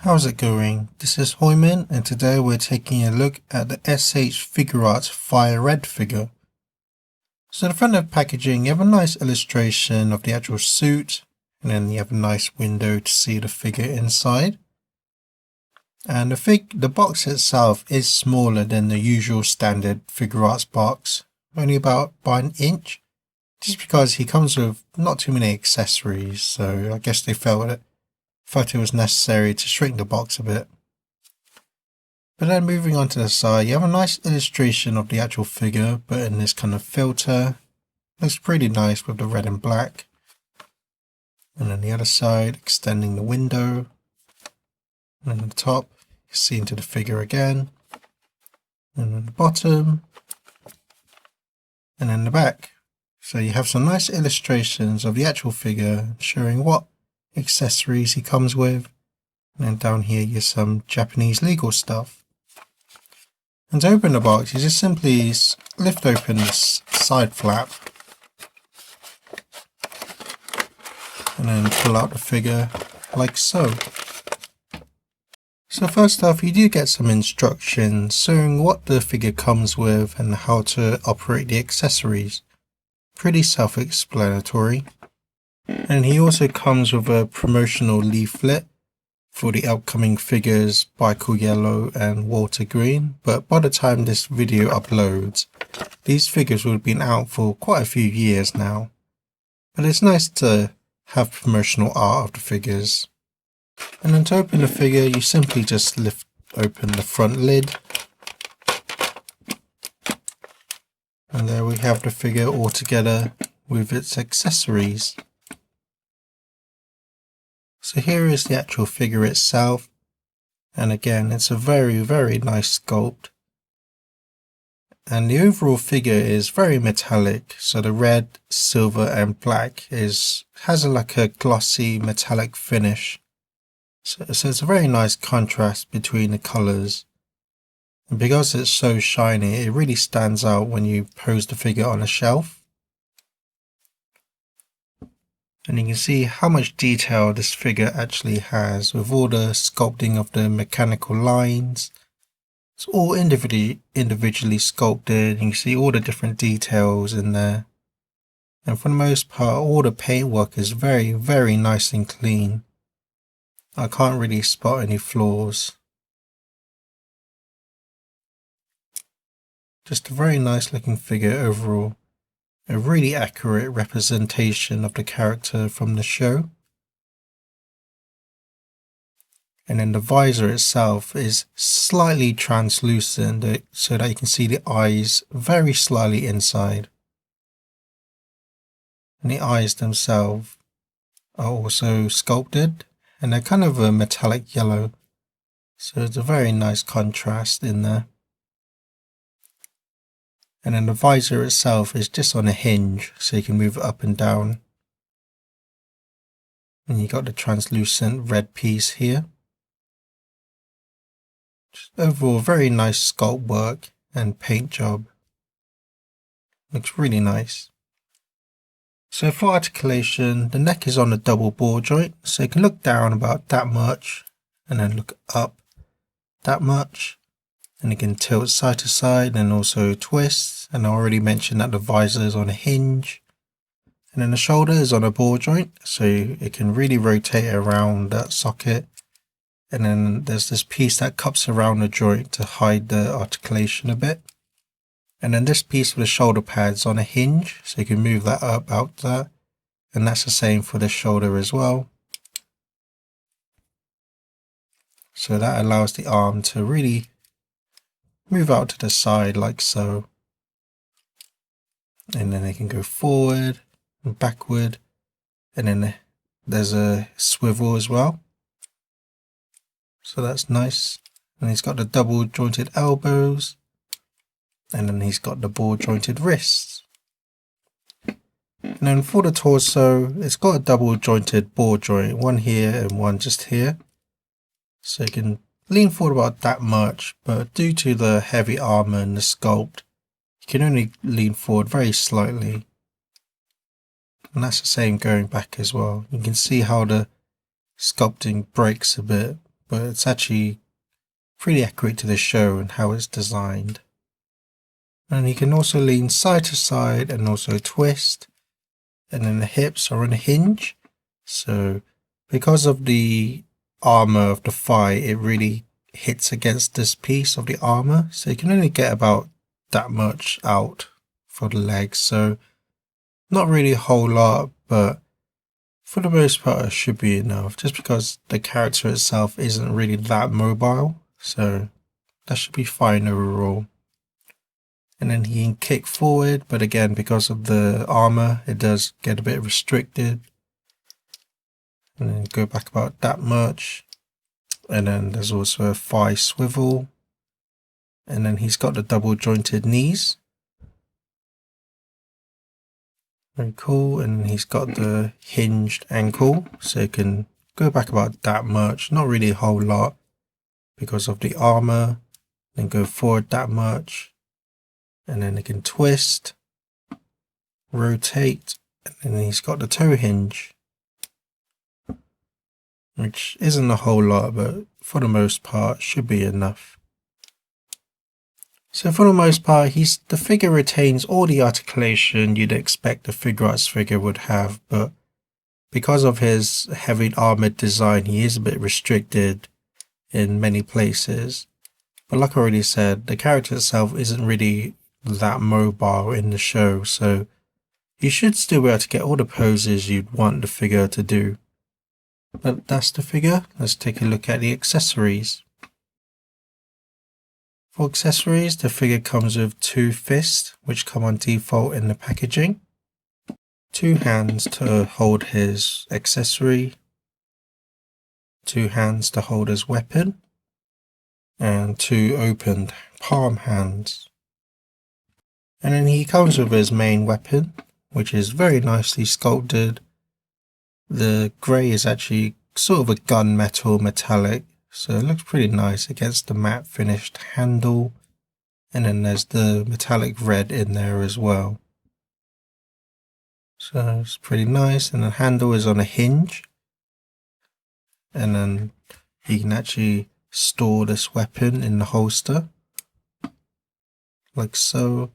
How's it going? This is Hoiman, and today we're taking a look at the S.H.Figuarts Fire Red figure. So the front of the packaging, you have a nice illustration of the actual suit, and then you have a nice window to see the figure inside. And the box itself is smaller than the usual standard Figuarts box, only about by an inch, just because he comes with not too many accessories, so I guess they felt it was necessary to shrink the box a bit. But then moving on to the side, you have a nice illustration of the actual figure, but in this kind of filter. Looks pretty nice with the red and black. And then the other side, extending the window. And then the top, you see into the figure again. And then the bottom. And then the back. So you have some nice illustrations of the actual figure showing what accessories he comes with, and then down here you have some Japanese legal stuff. And to open the box, you just simply lift open this side flap and then pull out the figure like so. So first off, you do get some instructions showing what the figure comes with and how to operate the accessories. Pretty self-explanatory. And he also comes with a promotional leaflet for the upcoming figures Michael Yellow and Walter Green, but by the time this video uploads, these figures will have been out for quite a few years now. But it's nice to have promotional art of the figures. And then to open the figure, you simply just lift open the front lid. And there we have the figure all together with its accessories. So here is the actual figure itself, and again it's a very nice sculpt, and the overall figure is very metallic, so the red, silver and black has like a glossy metallic finish, so it's a very nice contrast between the colours, and because it's so shiny it really stands out when you pose the figure on a shelf. And you can see how much detail this figure actually has with all the sculpting of the mechanical lines. It's all individually sculpted. You can see all the different details in there. And for the most part, all the paintwork is very nice and clean. I can't really spot any flaws. Just a very nice looking figure overall. A really accurate representation of the character from the show. And then the visor itself is slightly translucent so that you can see the eyes very slightly inside. And the eyes themselves are also sculpted and they're kind of a metallic yellow. So it's a very nice contrast in there. And then the visor itself is just on a hinge, so you can move it up and down. And you got the translucent red piece here. Just overall very nice sculpt work and paint job. Looks really nice. So for articulation, the neck is on a double ball joint, so you can look down about that much and then look up that much. And you can tilt side to side and also twist. And I already mentioned that the visor is on a hinge. And then the shoulder is on a ball joint, so it can really rotate around that socket. And then there's this piece that cups around the joint to hide the articulation a bit. And then this piece with the shoulder pads on a hinge, so you can move that up out there. And that's the same for the shoulder as well. So that allows the arm to really move out to the side like so. And then they can go forward and backward. And then there's a swivel as well. So that's nice. And he's got the double jointed elbows. And then he's got the ball jointed wrists. And then for the torso, it's got a double jointed ball joint. One here and one just here. So you can lean forward about that much, but due to the heavy armor and the sculpt, you can only lean forward very slightly. And that's the same going back as well. You can see how the sculpting breaks a bit but it's actually pretty accurate to the show and how it's designed. And he can also lean side to side and also twist, and then the hips are on a hinge. So because of the armor of the thigh, it really hits against this piece of the armor, so you can only get about that much out for the legs. So not really a whole lot, but for the most part it should be enough, just because the character itself isn't really that mobile, so that should be fine overall. And then he can kick forward, but again, because of the armor, it does get a bit restricted. And then go back about that much. And then there's also a thigh swivel. And then he's got the double jointed knees. Very cool. And he's got the hinged ankle, so you can go back about that much. Not really a whole lot because of the armor. Then go forward that much. And then it can twist, rotate, and then he's got the toe hinge, which isn't a whole lot, but for the most part should be enough. So for the most part, the figure retains all the articulation you'd expect a Figuarts figure would have, but because of his heavy armored design, he is a bit restricted in many places. But like I already said, the character itself isn't really that mobile in the show, so you should still be able to get all the poses you'd want the figure to do. But that's the figure. Let's take a look at the accessories. For accessories, the figure comes with 2 fists, which come on default in the packaging, 2 hands to hold his accessory, 2 hands to hold his weapon, and 2 opened palm hands. And then he comes with his main weapon, which is very nicely sculpted. The grey is actually sort of a gunmetal metallic, so it looks pretty nice against the matte finished handle. And then there's the metallic red in there as well. So it's pretty nice, and the handle is on a hinge. And then you can actually store this weapon in the holster, like so.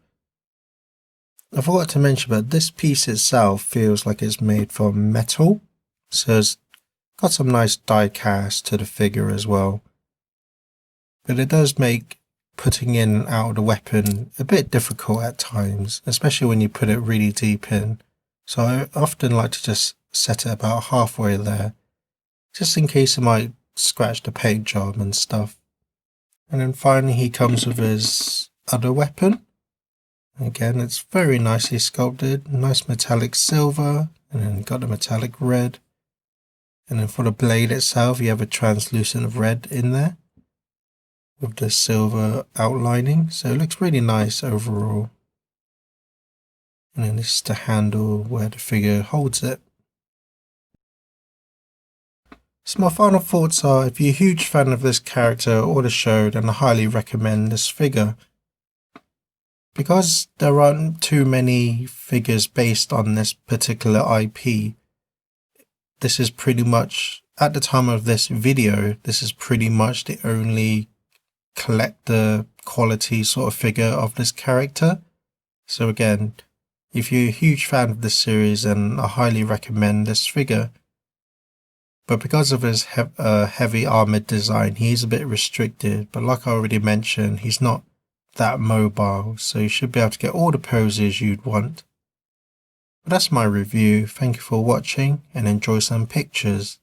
I forgot to mention, but this piece itself feels like it's made from metal, so it's got some nice die cast to the figure as well. But it does make putting in and out of the weapon a bit difficult at times, especially when you put it really deep in. So I often like to just set it about halfway there, just in case it might scratch the paint job and stuff. And then finally he comes with his other weapon. Again, it's very nicely sculpted, nice metallic silver, and then got the metallic red. And then for the blade itself, you have a translucent red in there with the silver outlining, so it looks really nice overall. And then this is the handle where the figure holds it. So my final thoughts are, if you're a huge fan of this character or the show, then I highly recommend this figure. Because there aren't too many figures based on this particular IP, this is pretty much, at the time of this video, this is pretty much the only collector quality sort of figure of this character. So again, if you're a huge fan of this series, then I highly recommend this figure. But because of his heavy armored design, he's a bit restricted, but like I already mentioned, he's not that mobile, so you should be able to get all the poses you'd want. But that's my review. Thank you for watching and enjoy some pictures.